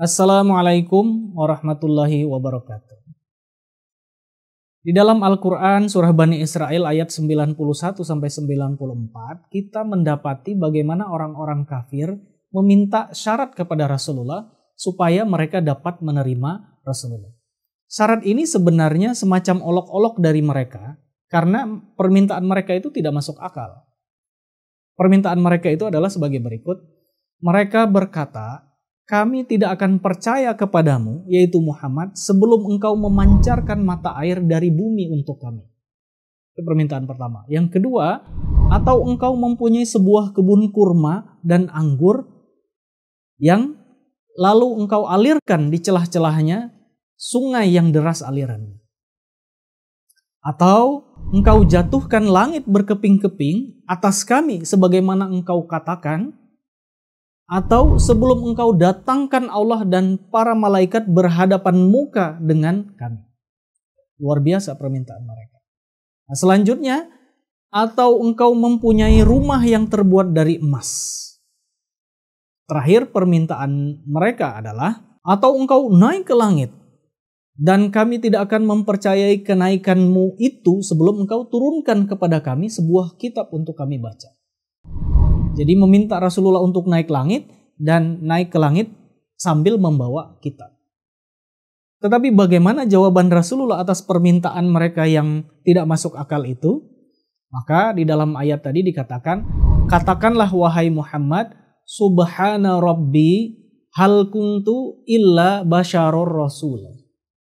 Assalamualaikum warahmatullahi wabarakatuh. Di dalam Al-Quran surah Bani Israel ayat 91-94 kita mendapati bagaimana orang-orang kafir meminta syarat kepada Rasulullah supaya mereka dapat menerima Rasulullah. Syarat ini sebenarnya semacam olok-olok dari mereka karena permintaan mereka itu tidak masuk akal. Permintaan mereka itu adalah sebagai berikut. Mereka berkata, kami tidak akan percaya kepadamu, yaitu Muhammad, sebelum engkau memancarkan mata air dari bumi untuk kami. Itu permintaan pertama. Yang kedua, atau engkau mempunyai sebuah kebun kurma dan anggur yang lalu engkau alirkan di celah-celahnya sungai yang deras alirannya. Atau engkau jatuhkan langit berkeping-keping atas kami sebagaimana engkau katakan, atau sebelum engkau datangkan Allah dan para malaikat berhadapan muka dengan kami. Luar biasa permintaan mereka. Nah, selanjutnya, atau engkau mempunyai rumah yang terbuat dari emas. Terakhir permintaan mereka adalah, atau engkau naik ke langit, dan kami tidak akan mempercayai kenaikanmu itu sebelum engkau turunkan kepada kami sebuah kitab untuk kami baca. Jadi meminta Rasulullah untuk naik langit dan naik ke langit sambil membawa kitab. Tetapi bagaimana jawaban Rasulullah atas permintaan mereka yang tidak masuk akal itu? Maka di dalam ayat tadi dikatakan, katakanlah wahai Muhammad, subhana rabbi hal kuntu illa basyarur rasul.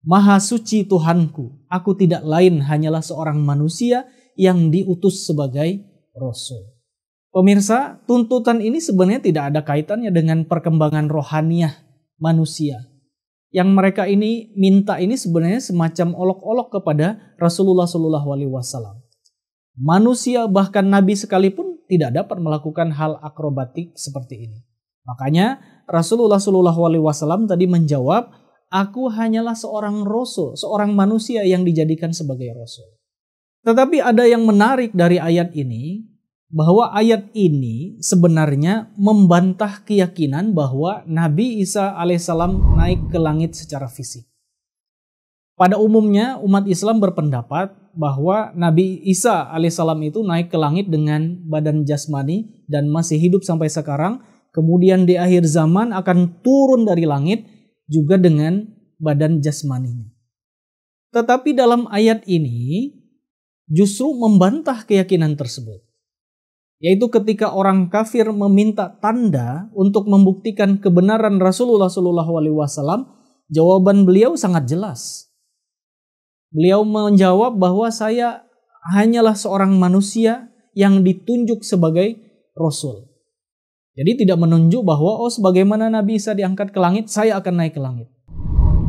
Maha suci Tuhanku, aku tidak lain hanyalah seorang manusia yang diutus sebagai rasul. Pemirsa, tuntutan ini sebenarnya tidak ada kaitannya dengan perkembangan rohaniah manusia. Yang mereka ini minta ini sebenarnya semacam olok-olok kepada Rasulullah SAW. Manusia bahkan Nabi sekalipun tidak dapat melakukan hal akrobatik seperti ini. Makanya Rasulullah SAW tadi menjawab, aku hanyalah seorang rasul, seorang manusia yang dijadikan sebagai rasul. Tetapi ada yang menarik dari ayat ini, bahwa ayat ini sebenarnya membantah keyakinan bahwa Nabi Isa alaihissalam naik ke langit secara fisik. Pada umumnya umat Islam berpendapat bahwa Nabi Isa alaihissalam itu naik ke langit dengan badan jasmani dan masih hidup sampai sekarang. Kemudian di akhir zaman akan turun dari langit juga dengan badan jasmaninya. Tetapi dalam ayat ini justru membantah keyakinan tersebut. Yaitu ketika orang kafir meminta tanda untuk membuktikan kebenaran Rasulullah SAW, jawaban beliau sangat jelas. Beliau menjawab bahwa saya hanyalah seorang manusia yang ditunjuk sebagai Rasul. Jadi tidak menunjuk bahwa sebagaimana Nabi Isa diangkat ke langit, saya akan naik ke langit.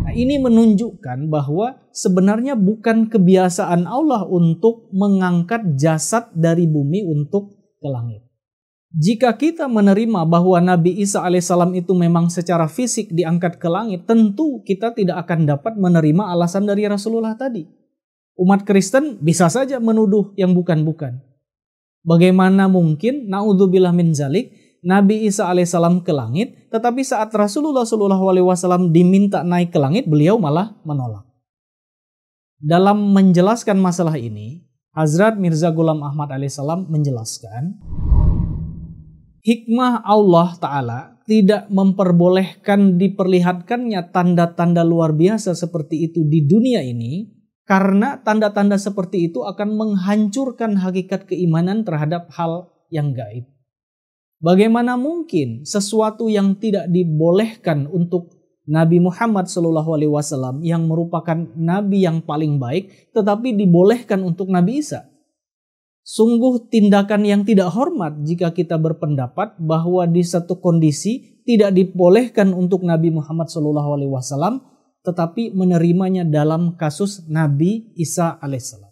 Nah, ini menunjukkan bahwa sebenarnya bukan kebiasaan Allah untuk mengangkat jasad dari bumi untuk ke langit. Jika kita menerima bahwa Nabi Isa alaihissalam itu memang secara fisik diangkat ke langit, tentu kita tidak akan dapat menerima alasan dari Rasulullah tadi. Umat Kristen bisa saja menuduh yang bukan-bukan. Bagaimana mungkin, na'udzubillah min zalik, Nabi Isa alaihissalam ke langit, tetapi saat Rasulullah SAW diminta naik ke langit, beliau malah menolak. Dalam menjelaskan masalah ini, Hazrat Mirza Ghulam Ahmad alaihissalam menjelaskan, hikmah Allah Ta'ala tidak memperbolehkan diperlihatkannya tanda-tanda luar biasa seperti itu di dunia ini, karena tanda-tanda seperti itu akan menghancurkan hakikat keimanan terhadap hal yang gaib. Bagaimana mungkin sesuatu yang tidak dibolehkan untuk Nabi Muhammad SAW yang merupakan Nabi yang paling baik, tetapi dibolehkan untuk Nabi Isa? Sungguh tindakan yang tidak hormat jika kita berpendapat bahwa di satu kondisi tidak dibolehkan untuk Nabi Muhammad SAW, tetapi menerimanya dalam kasus Nabi Isa alaihissalam.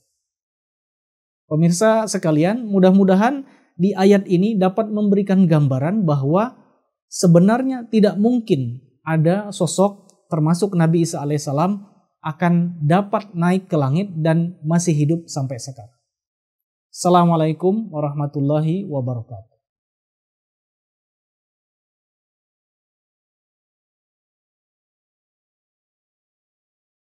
Pemirsa sekalian, mudah-mudahan di ayat ini dapat memberikan gambaran bahwa sebenarnya tidak mungkin ada sosok termasuk Nabi Isa alaihissalam akan dapat naik ke langit dan masih hidup sampai sekarang. Assalamualaikum warahmatullahi wabarakatuh.